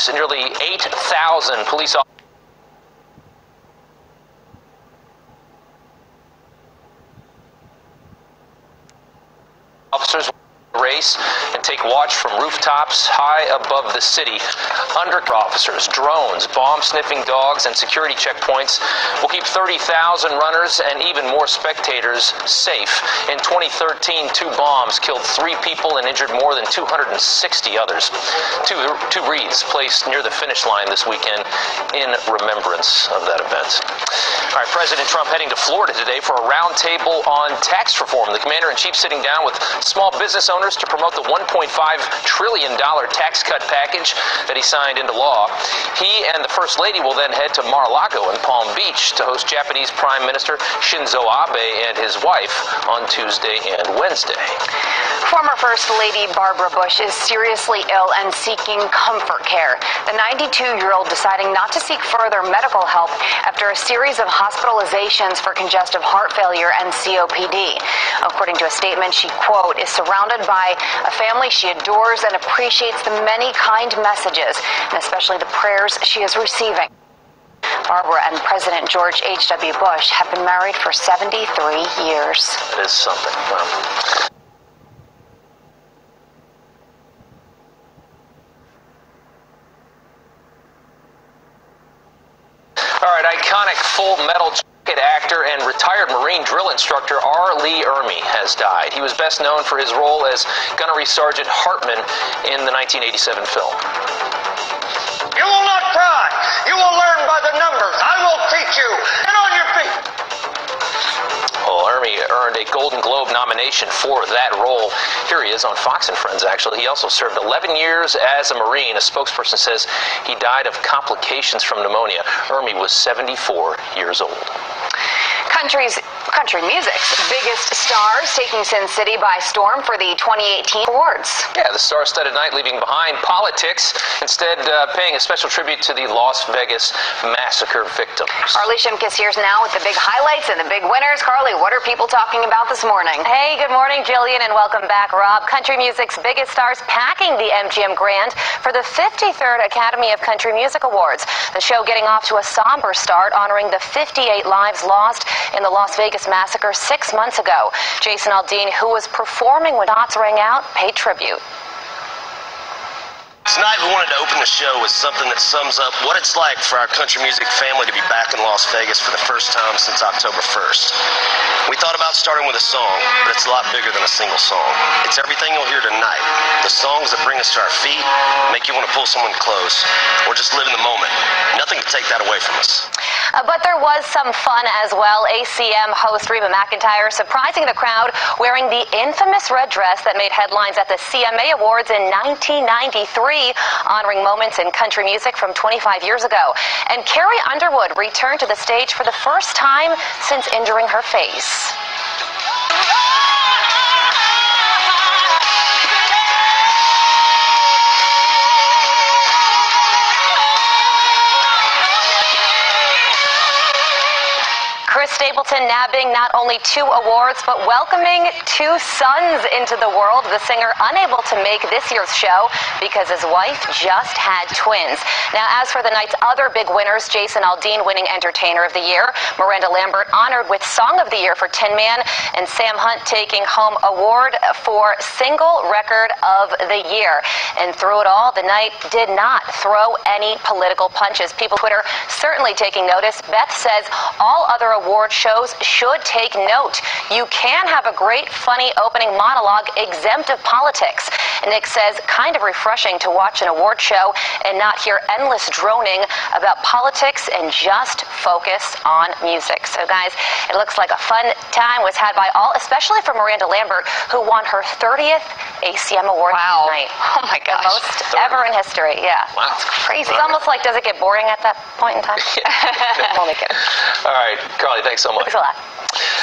police. Nearly 8,000 police officers race and take watch from rooftops high above the city. Undercover officers, drones, bomb-sniffing dogs, and security checkpoints will keep 30,000 runners and even more spectators safe. In 2013, 2 bombs killed 3 people and injured more than 260 others. Two wreaths placed near the finish line this weekend in remembrance of that event. All right, President Trump heading to Florida today for a roundtable on tax reform. The commander-in-chief sitting down with small business owners to promote the $1.5 trillion tax cut package that he signed into law. He and the First Lady will then head to Mar-a-Lago in Palm Beach to host Japanese Prime Minister Shinzo Abe and his wife on Tuesday and Wednesday. Former First Lady Barbara Bush is seriously ill and seeking comfort care. The 92-year-old deciding not to seek further medical help after a series of hospitalizations for congestive heart failure and COPD. According to a statement, she, quote, is surrounded by a family she adores and appreciates the many kind messages, and especially the prayers she is receiving. Barbara and President George H.W. Bush have been married for 73 years. That is something. Wow. All right, iconic Full Metal Jacket actor and retired Marine drill instructor R. Lee Ermey has died. He was best known for his role as Gunnery Sergeant Hartman in the 1987 film. You will not cry. You will learn by the numbers. I will teach you. Get on your feet. Well, Ermey earned a Golden Globe nomination for that role. Here he is on Fox and Friends, actually. He also served 11 years as a Marine. A spokesperson says he died of complications from pneumonia. Ermey was 74 years old. Country music's biggest stars taking Sin City by storm for the 2018 awards. Yeah, the star-studded night leaving behind politics, instead paying a special tribute to the Las Vegas massacre victims. Carly Shimkus here's now with the big highlights and the big winners. Carly, what are people talking about this morning? Hey, good morning, Jillian, and welcome back, Rob. Country music's biggest stars packing the MGM Grand for the 53rd Academy of Country Music Awards. The show getting off to a somber start, honoring the 58 lives lost in the Las Vegas massacre 6 months ago. Jason Aldean, who was performing when shots rang out, paid tribute. Tonight we wanted to open the show with something that sums up what it's like for our country music family to be back in Las Vegas for the first time since October 1st. We thought about starting with a song, but it's a lot bigger than a single song. It's everything you'll hear tonight. The songs that bring us to our feet, make you want to pull someone close, or just live in the moment. Nothing can take that away from us. But there was some fun as well. ACM host Reba McEntire surprising the crowd wearing the infamous red dress that made headlines at the CMA Awards in 1993, honoring moments in country music from 25 years ago. And Carrie Underwood returned to the stage for the first time since injuring her face. Chris Stapleton nabbing not only 2 awards, but welcoming 2 sons into the world. The singer unable to make this year's show because his wife just had twins. Now, as for the night's other big winners, Jason Aldean winning Entertainer of the Year, Miranda Lambert honored with Song of the Year for Tin Man, and Sam Hunt taking home award for Single Record of the Year. And through it all, the night did not throw any political punches. People on Twitter certainly taking notice. Beth says all other award shows should take note. You can have a great, funny opening monologue exempt of politics. And Nick says, kind of refreshing to watch an award show and not hear endless droning about politics and just focus on music. So guys, it looks like a fun time was had by all, especially for Miranda Lambert, who won her 30th ACM award tonight. Oh my gosh. The most ever in history, yeah. Wow. It's crazy. It's almost like, does it get boring at that point in time? Yeah. Only kidding. All right, Carly, thanks so much. Thanks a lot.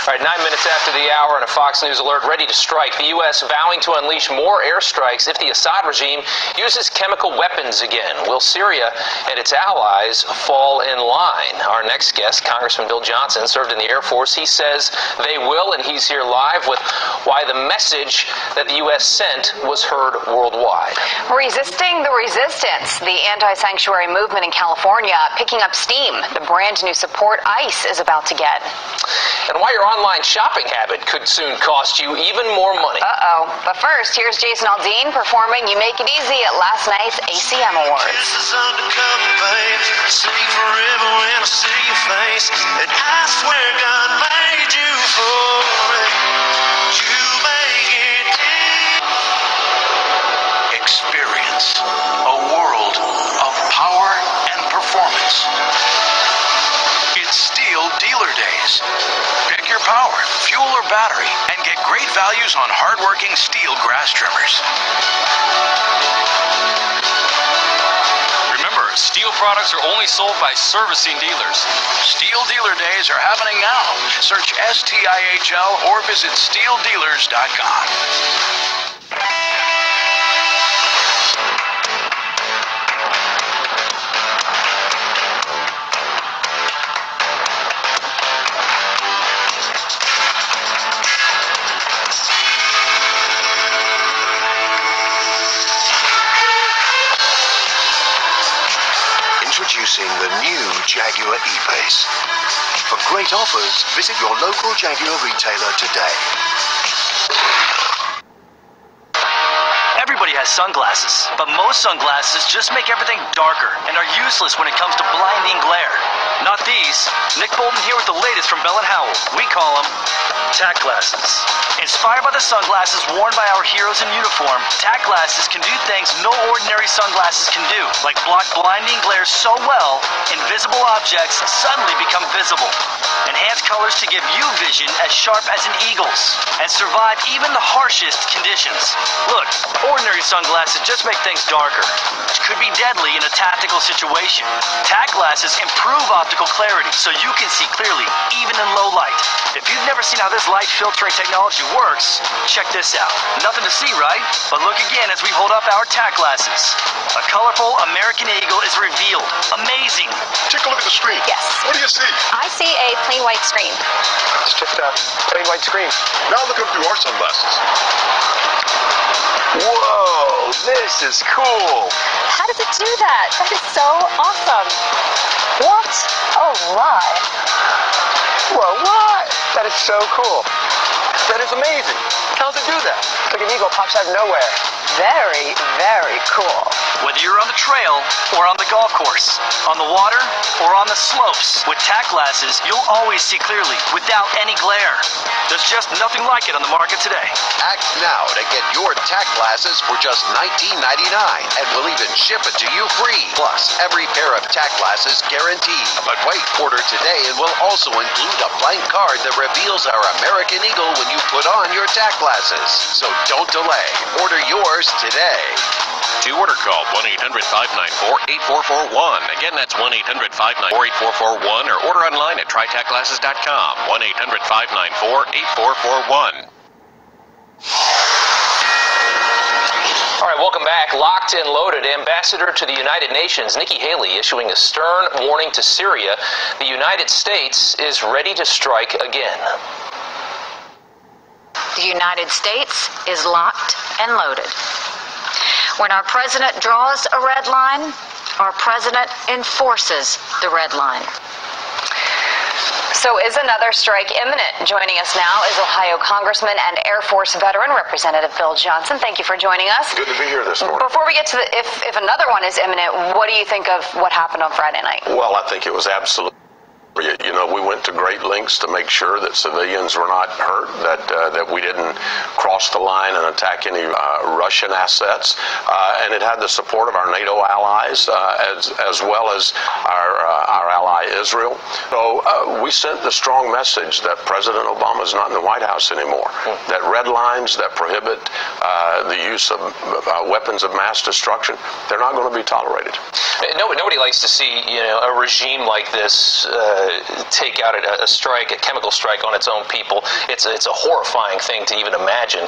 All right, 9 minutes after the hour and a Fox News alert ready to strike. The U.S. vowing to unleash more airstrikes if the Assad regime uses chemical weapons again. Will Syria and its allies fall in line? Our next guest, Congressman Bill Johnson, served in the Air Force. He says they will, and he's here live with why the message that the U.S. sent was heard worldwide. Resisting the resistance. The anti-sanctuary movement in California picking up steam. The brand new support ICE is about to get. And why your online shopping habit could soon cost you even more money. Uh-oh. But first, here's Jason Aldean performing You Make It Easy at last night's ACM Awards. Experience a world of power and performance. It's Steel Dealer Days. Pick your power, fuel or battery, and get great values on hard-working steel grass trimmers. Remember, steel products are only sold by servicing dealers. Steel Dealer Days are happening now. Search STIHL or visit steeldealers.com. Introducing the new Jaguar E-Pace. For great offers, visit your local Jaguar retailer today. Everybody has sunglasses, but most sunglasses just make everything darker and are useless when it comes to blinding glare. Not these. Nick Bolton here with the latest from Bell & Howell. We call them tack glasses. Inspired by the sunglasses worn by our heroes in uniform, tack glasses can do things no ordinary sunglasses can do, like block blinding glare so well, invisible objects suddenly become visible. Enhance colors to give you vision as sharp as an eagle's, and survive even the harshest conditions. Look, ordinary sunglasses just make things darker, which could be deadly in a tactical situation. Tack glasses improve optical clarity so you can see clearly, even in low light. If you've never seen how this light filtering technology works, check this out. Nothing to see, right? But look again as we hold up our tack glasses. A colorful American eagle is revealed. Amazing. Take a look at the screen. Yes. What do you see? I see a plain white screen. It's just a plain white screen. Now look up through our sunglasses. Whoa, this is cool. How does it do that? That is so awesome. What? Oh my. Whoa, what? That is so cool. That is amazing. How does it do that? It's like an eagle pops out of nowhere. Very, very cool. Whether you're on the trail or on the golf course, on the water or on the slopes, with tack glasses, you'll always see clearly without any glare. There's just nothing like it on the market today. Act now to get your tack glasses for just $19.99, and we'll even ship it to you free. Plus, every pair of tack glasses guaranteed. But wait, order today and we'll also include a blank card that reveals our American Eagle when you put on your tack glasses. So don't delay. Order yours today. To order, call 1-800-594-8441. Again, that's 1-800-594-8441, or order online at trytackglasses.com. 1-800-594-8441. All right, welcome back. Locked and loaded. Ambassador to the United Nations, Nikki Haley, issuing a stern warning to Syria. The United States is ready to strike again. The United States is locked and loaded. When our president draws a red line, our president enforces the red line. So is another strike imminent? Joining us now is Ohio Congressman and Air Force veteran Representative Bill Johnson. Thank you for joining us. Good to be here this morning. Before we get to if another one is imminent, what do you think of what happened on Friday night? Well, I think it was absolutely. You know, we went to great lengths to make sure that civilians were not hurt, that we didn't cross the line and attack any Russian assets, and it had the support of our NATO allies as well as our ally Israel. So we sent the strong message that President Obama is not in the White House anymore. That red lines that prohibit the use of weapons of mass destruction, they're not going to be tolerated. Nobody likes to see, a regime like this take out a strike, a chemical strike on its own people. It's a horrifying thing to even imagine.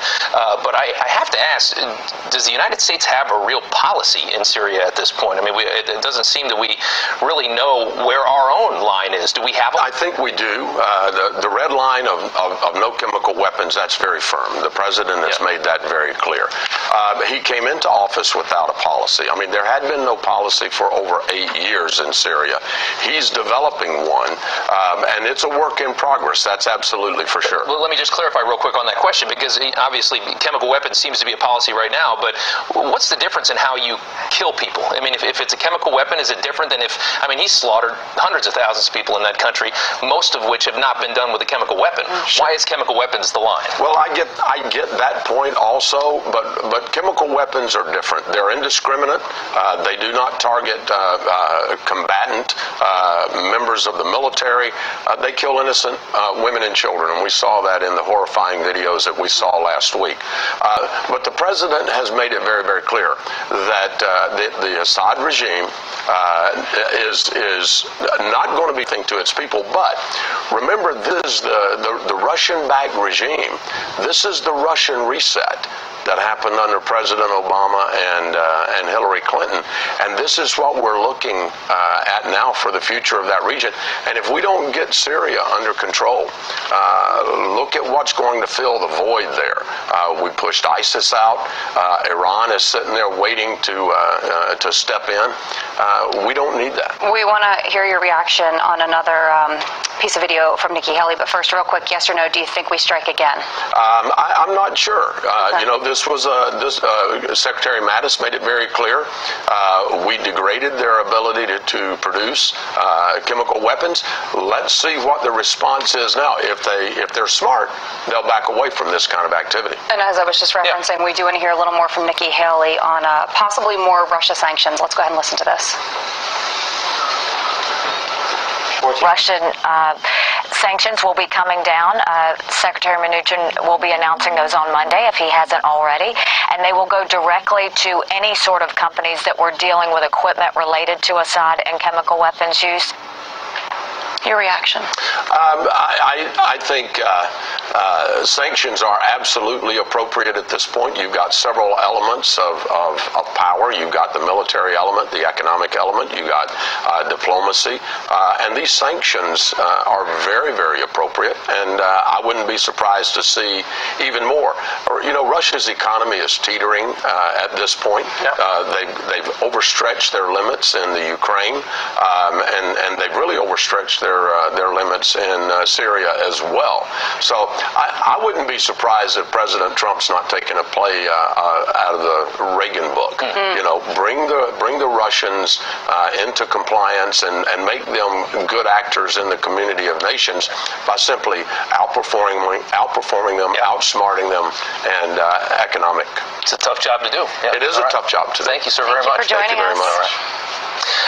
But I have to ask, does the United States have a real policy in Syria at this point? I mean, it doesn't seem that we really know where our own line is. Do we have I think we do. The red line of no chemical weapons, that's very firm. The president has made that very clear. He came into office without a policy. I mean, there had been no policy for over 8 years in Syria. He's developing one, and it's a work in progress. That's absolutely for sure. Well, let me just clarify real quick on that question, because obviously chemical weapons seems to be a policy right now, but what's the difference in how you kill people? I mean, if it's a chemical weapon, is it different than if, I mean, he's slaughtered hundreds of thousands of people in that country, most of which have not been done with a chemical weapon. Sure. Why is chemical weapons the line? Well, I get that point also, but chemical weapons are different. They're indiscriminate. They do not target combatant members of the military. They kill innocent women and children, and we saw that in the horrifying videos that we saw last week. But the president has made it very, very clear that the Assad regime is not going to be think to its people. But remember, this is the Russian-backed regime. This is the Russian reset that happened under President Obama and Hillary Clinton. And this is what we're looking at now for the future of that region. And if we don't get Syria under control, look at what's going to fill the void there. We pushed ISIS out. Iran is sitting there waiting to step in. We don't need that. We want to hear your reaction on another piece of video from Nikki Haley. But first, real quick, yes or no, do you think we strike again? I'm not sure. You know, this was Secretary Mattis made it very clear. We degraded their ability to produce chemical weapons. Let's see what the response is now. If they're smart, they'll back away from this kind of activity. And as I was just referencing, we do want to hear a little more from Nikki Haley on possibly more Russia sanctions. Let's go ahead and listen to this. Russian sanctions will be coming down. Secretary Mnuchin will be announcing those on Monday if he hasn't already, and they will go directly to any sort of companies that were dealing with equipment related to Assad and chemical weapons use. Your reaction? I think sanctions are absolutely appropriate at this point. You've got several elements of power. You've got the military element, the economic element. You've got diplomacy. And these sanctions are very, very appropriate. And I wouldn't be surprised to see even more. You know, Russia's economy is teetering at this point. They've overstretched their limits in the Ukraine, and they've really overstretched their limits in Syria as well. So I wouldn't be surprised if President Trump's not taking a play out of the Reagan book. You know, bring the Russians into compliance and make them good actors in the community of nations by simply outperforming them, outsmarting them, and economic. It's a tough job to do. It is a tough job to do. Thank you, sir, very much. Thank you very much.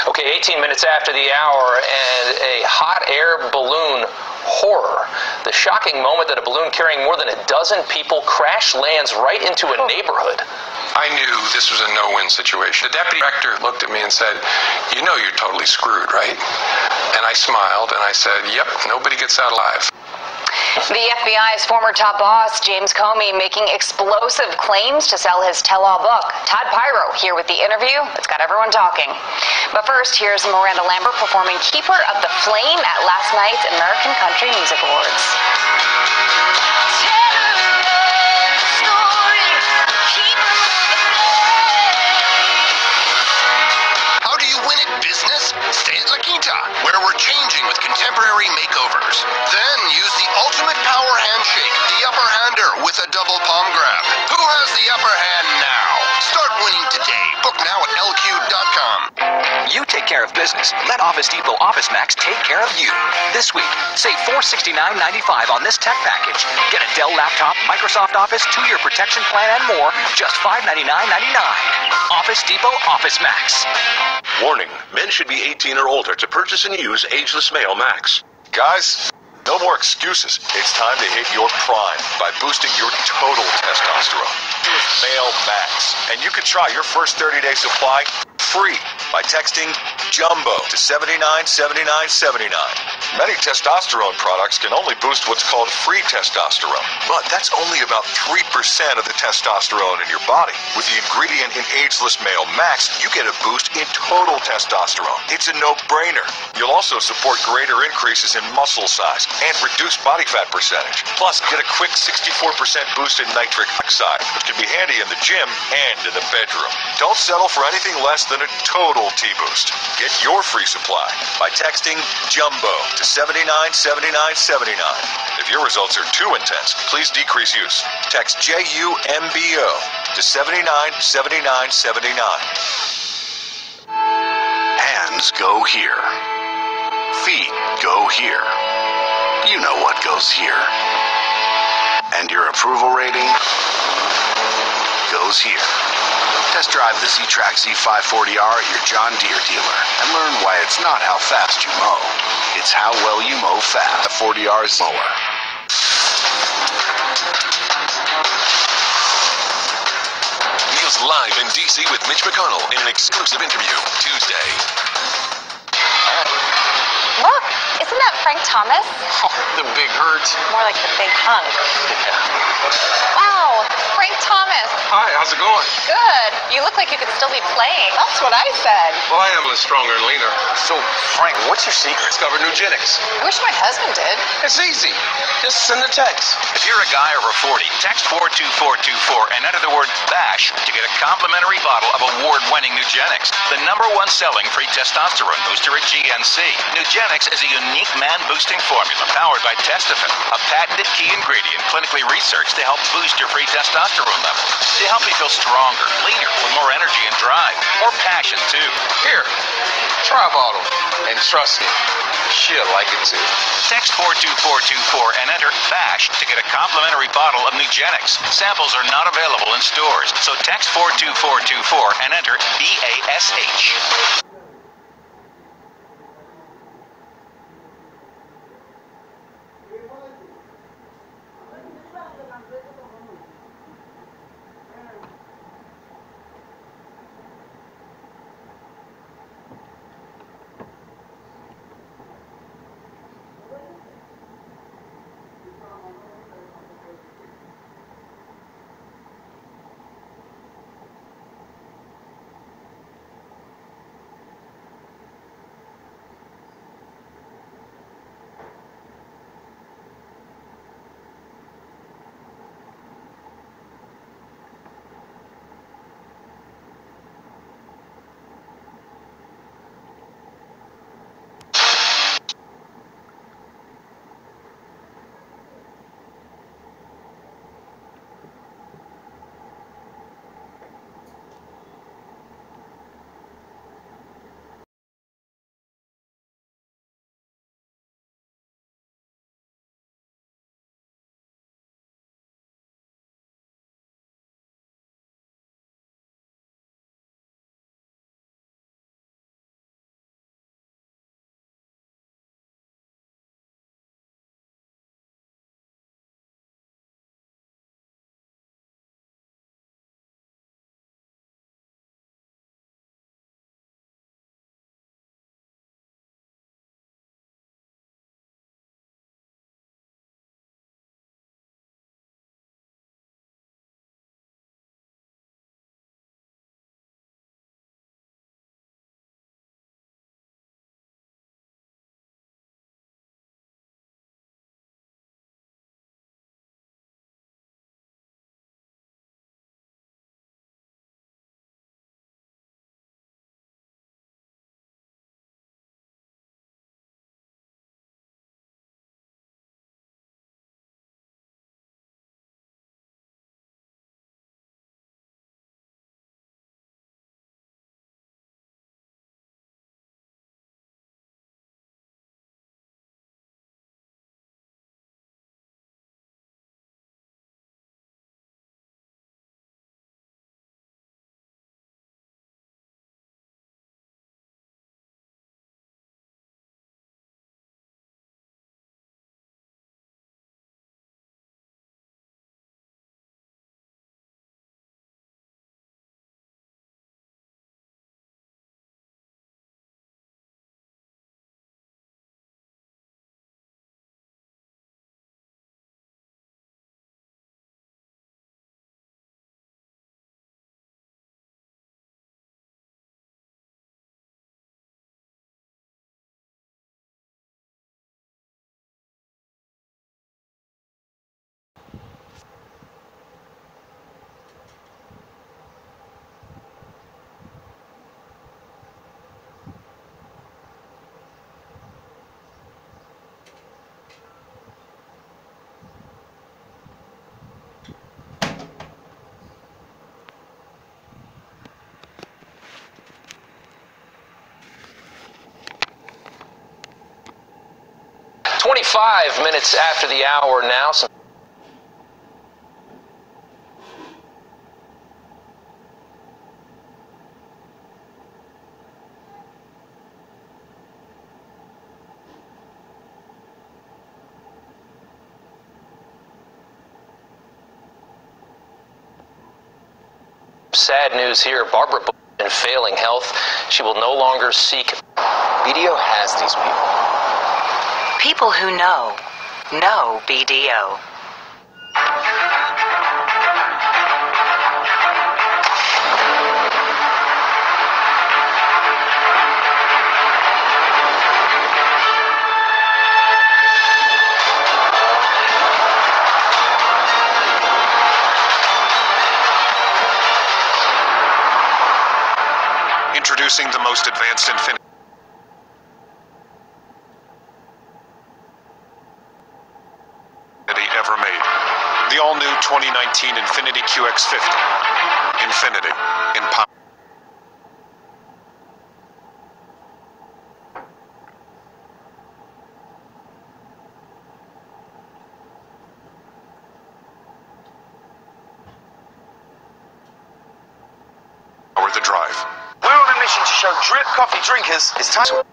Okay, 18 minutes after the hour, and a hot air balloon horror. The shocking moment that a balloon carrying more than a dozen people crash lands right into a neighborhood. I knew this was a no-win situation. The deputy director looked at me and said, "You know you're totally screwed, right?" And I smiled and I said, "Yep, nobody gets out alive." The FBI's former top boss, James Comey, making explosive claims to sell his tell-all book. Todd Pyro here with the interview that's got everyone talking. But first, here's Miranda Lambert performing Keeper of the Flame at last night's American Country Music Awards. How do you win at business? Stay at La Quinta, where we're changing with contemporary makeovers. Then use the ultimate power handshake, the upper hander with a double palm grab. Who has the upper hand now? Start winning today. Book now at lq.com. You take care of business. Let Office Depot Office Max take care of you. This week, save $469.95 on this tech package. Get a Dell laptop, Microsoft Office, 2-year protection plan, and more, just $599.99. Office Depot Office Max. Warning, men should be 18 or older to purchase and use Ageless Male Max. Guys, no more excuses. It's time to hit your prime by boosting your total testosterone. Male Max. And you can try your first 30-day supply free by texting Jumbo to $79.79.79. Many testosterone products can only boost what's called free testosterone, but that's only about 3% of the testosterone in your body. With the ingredient in Ageless Male Max, you get a boost in total testosterone. It's a no-brainer. You'll also support greater increases in muscle size and reduced body fat percentage. Plus, get a quick 64% boost in nitric oxide, which can be handy in the gym and in the bedroom. Don't settle for anything less than a total T-Boost. Get your free supply by texting JUMBO to $79.79.79. If your results are too intense, please decrease use. Text JUMBO to $79.79.79. Hands go here. Feet go here. You know what goes here. And your approval rating goes here. Test drive the Z-Trax Z540R at your John Deere dealer and learn why it's not how fast you mow. It's how well you mow fast. The 40R's mower. News live in D.C. with Mitch McConnell in an exclusive interview Tuesday. Look, isn't that Frank Thomas? Oh, the big hurt. More like the big hunk. Yeah. Wow, Frank Thomas. Hi, how's it going? Good. You look like you could still be playing. That's what I said. Well, I am a little stronger and leaner. So, Frank, what's your secret? Discovered Nugenics. I wish my husband did. It's easy. Just send a text. If you're a guy over 40, text 42424 and enter the word BASH to get a complimentary bottle of award-winning Nugenics, the #1 selling free testosterone booster at GNC. Nugenics is a unique man-boosting formula powered by Testofen, a patented key ingredient clinically researched to help boost your free testosterone levels, to help you feel stronger, leaner, with more energy and drive, more passion too. Here, try a bottle. And trust me, she'll like it too. Text 42424 and enter BASH to get a complimentary bottle of Nugenics. Samples are not available in stores, so text 42424 and enter BASH. 25 minutes after the hour now. Sad news here. Barbara Bush in failing health. She will no longer seek. BDO has these people. People who know BDO. Introducing the most advanced Infinity ever made. The all-new 2019 Infinity QX50. Infinity in power. Power the drive. We're on a mission to show drip coffee drinkers it's time to...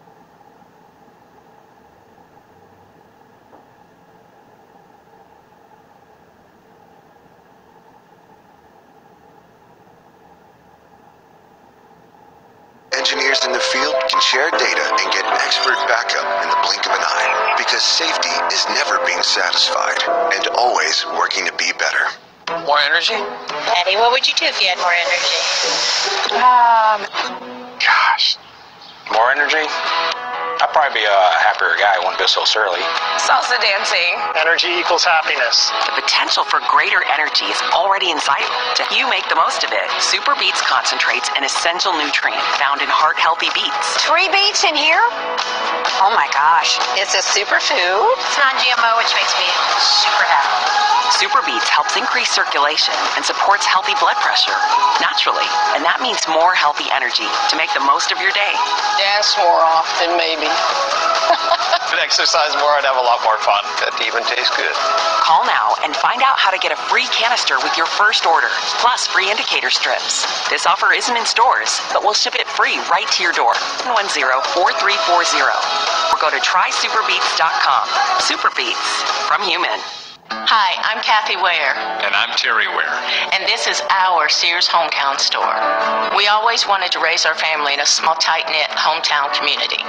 Engineers in the field can share data and get expert backup in the blink of an eye. Because safety is never being satisfied and always working to be better. More energy? Eddie, what would you do if you had more energy? Gosh. More energy? I'd probably be a happier guy. I wouldn't be so surly. Salsa dancing. Energy equals happiness. The potential for greater energy is already inside you. Make the most of it. Super Beets concentrates an essential nutrient found in heart-healthy beets. 3 beets in here? Oh my gosh. It's a superfood. It's non-GMO, which makes me super happy. Super Beets helps increase circulation and supports healthy blood pressure naturally, and that means more healthy energy to make the most of your day. Dance more often, maybe. If I'd exercise more, I'd have a lot more fun. That even tastes good. Call now and find out how to get a free canister with your first order, plus free indicator strips. This offer isn't in stores, but we'll ship it free right to your door. 110-4340. Or go to trysuperbeets.com. Super Beets from Human. Hi, I'm Kathy Ware. And I'm Terry Ware. And this is our Sears hometown store. We always wanted to raise our family in a small, tight-knit hometown community.